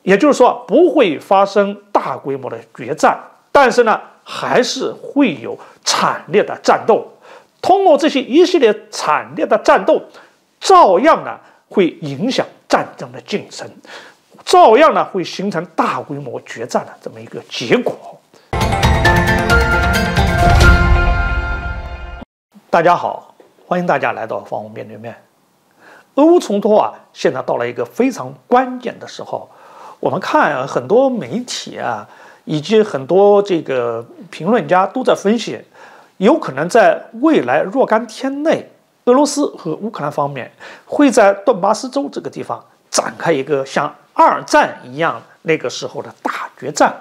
也就是说不会发生大规模的决战，但是呢，还是会有惨烈的战斗。通过这些一系列惨烈的战斗，照样呢会影响战争的进程，照样呢会形成大规模决战的这么一个结果。大家好，欢迎大家来到方红面对面。俄乌冲突现在到了一个非常关键的时候。我们看很多媒体以及很多这个评论家都在分析，有可能在未来若干天内，俄罗斯和乌克兰方面会在顿巴斯州这个地方展开一个像二战一样那个时候的大决战。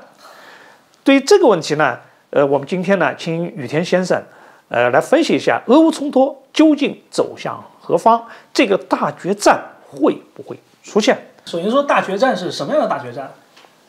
对于这个问题呢，我们今天呢，请雨田先生，来分析一下俄乌冲突究竟走向何方，这个大决战会不会出现？首先说大决战是什么样的大决战？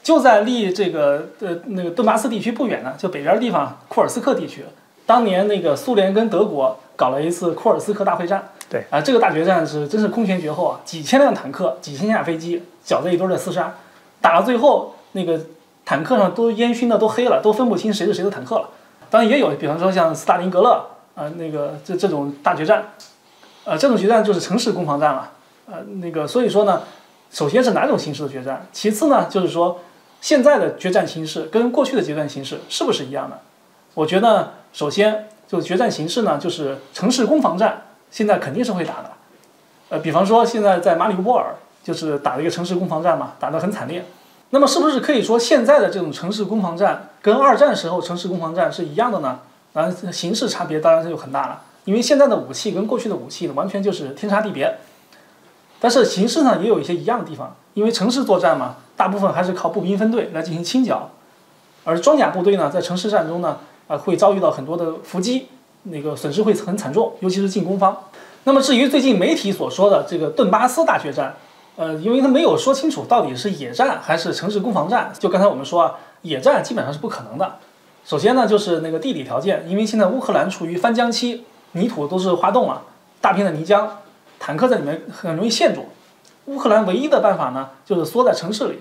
就在离这个那个顿巴斯地区不远呢，就北边地方库尔斯克地区。当年那个苏联跟德国搞了一次库尔斯克大会战。对这个大决战真是空前绝后几千辆坦克、几千架飞机搅在一堆的厮杀，打到最后那个坦克上都烟熏的都黑了，都分不清谁是谁的坦克了。当然也有，比方说像斯大林格勒那个这种大决战，这种决战就是城市攻防战了。所以说呢。首先是哪种形式的决战，其次呢，就是说现在的决战形式跟过去的决战形式是不是一样的？我觉得首先就是决战形式呢，就是城市攻防战，现在肯定是会打的。比方说现在在马里乌波尔就是打了一个城市攻防战嘛，打得很惨烈。那么是不是可以说现在的这种城市攻防战跟二战时候城市攻防战是一样的呢？当然形式差别当然是就很大了，因为现在的武器跟过去的武器呢完全就是天差地别。但是形式上也有一些一样的地方，因为城市作战嘛，大部分还是靠步兵分队来进行清剿，而装甲部队呢，在城市战中呢，会遭遇到很多的伏击，那个损失会很惨重，尤其是进攻方。那么至于最近媒体所说的这个顿巴斯大决战，因为他没有说清楚到底是野战还是城市攻防战，就刚才我们说野战基本上是不可能的。首先呢，就是那个地理条件，因为现在乌克兰处于翻浆期，泥土都是化冻了，大片的泥浆。坦克在里面很容易陷住，乌克兰唯一的办法呢，就是缩在城市里，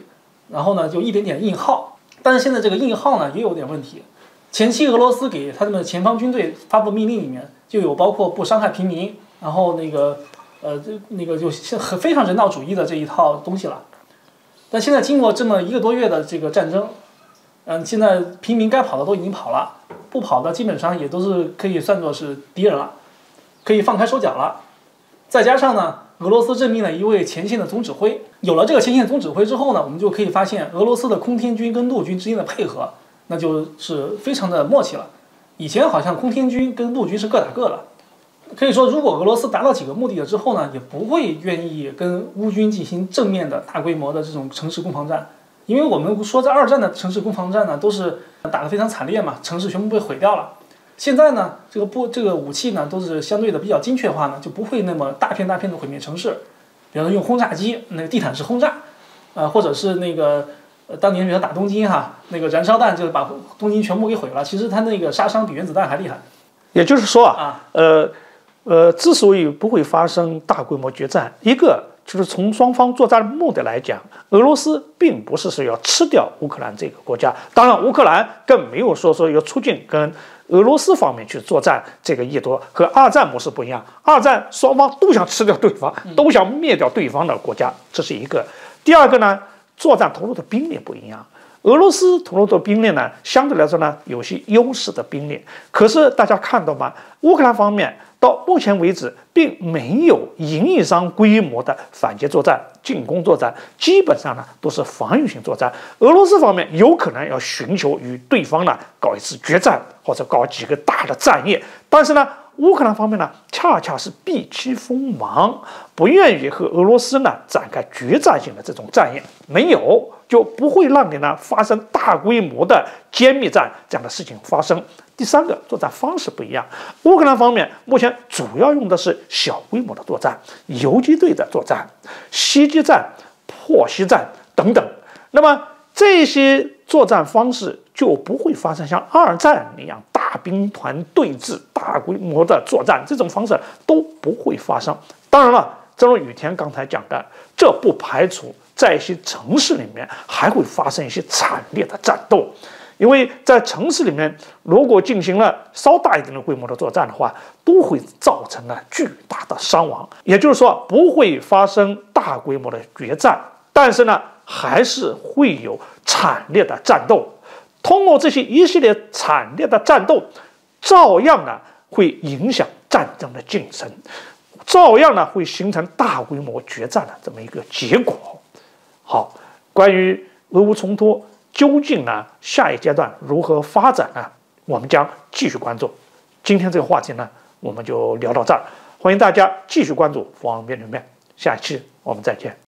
然后呢就一点点硬耗。但是现在这个硬耗呢也有点问题。前期俄罗斯给他们的前方军队发布命令里面就有包括不伤害平民，然后就非常人道主义的这一套东西了。但现在经过这么1个多月的这个战争，现在平民该跑的都已经跑了，不跑的基本上也都是可以算作是敌人了，可以放开手脚了。再加上呢，俄罗斯任命了一位前线的总指挥。有了这个前线总指挥之后呢，我们就可以发现俄罗斯的空天军跟陆军之间的配合，那就是非常的默契了。以前好像空天军跟陆军是各打各的，可以说如果俄罗斯达到几个目的了之后呢，也不会愿意跟乌军进行正面的大规模的这种城市攻防战，因为我们说在二战的城市攻防战呢，都是打得非常惨烈嘛，城市全部被毁掉了。现在呢，这个武器呢都是相对的比较精确化呢，就不会那么大片大片的毁灭城市。比方说用轰炸机，那个地毯式轰炸，或者是那个当年比如打东京那个燃烧弹就把东京全部给毁了。其实它那个杀伤比原子弹还厉害。也就是说之所以不会发生大规模决战，一个就是从双方作战目的来讲，俄罗斯并不是要吃掉乌克兰这个国家，当然乌克兰更没有说要出境跟俄罗斯方面去作战，这个意图和二战模式不一样。二战双方都想吃掉对方，都想灭掉对方的国家，这是一个。第二个呢，作战投入的兵力不一样。俄罗斯投入的兵力呢，相对来说呢有些优势的兵力，可是大家看到吗？乌克兰方面到目前为止并没有营义上规模的反击作战、进攻作战，基本上呢都是防御性作战。俄罗斯方面有可能要寻求与对方呢搞一次决战，或者搞几个大的战役，但是呢，乌克兰方面呢恰恰是避其锋芒，不愿意和俄罗斯呢展开决战性的这种战役，没有就不会让你呢发生大规模的歼灭战这样的事情发生。第三个，作战方式不一样。乌克兰方面目前主要用的是小规模的作战，游击队的作战、袭击战、破袭战等等。那么这些作战方式就不会发生像二战那样大兵团对峙、大规模的作战，这种方式都不会发生。当然了，正如雨田刚才讲的，这不排除在一些城市里面还会发生一些惨烈的战斗。因为在城市里面，如果进行了稍大一点的规模的作战的话，都会造成了巨大的伤亡。也就是说，不会发生大规模的决战，但是呢，还是会有惨烈的战斗。通过这些一系列惨烈的战斗，照样呢会影响战争的进程，照样呢会形成大规模决战的这么一个结果。好，关于俄乌冲突究竟呢下一阶段如何发展呢？我们将继续关注。今天这个话题呢，我们就聊到这儿，欢迎大家继续关注方便面，下一期我们再见。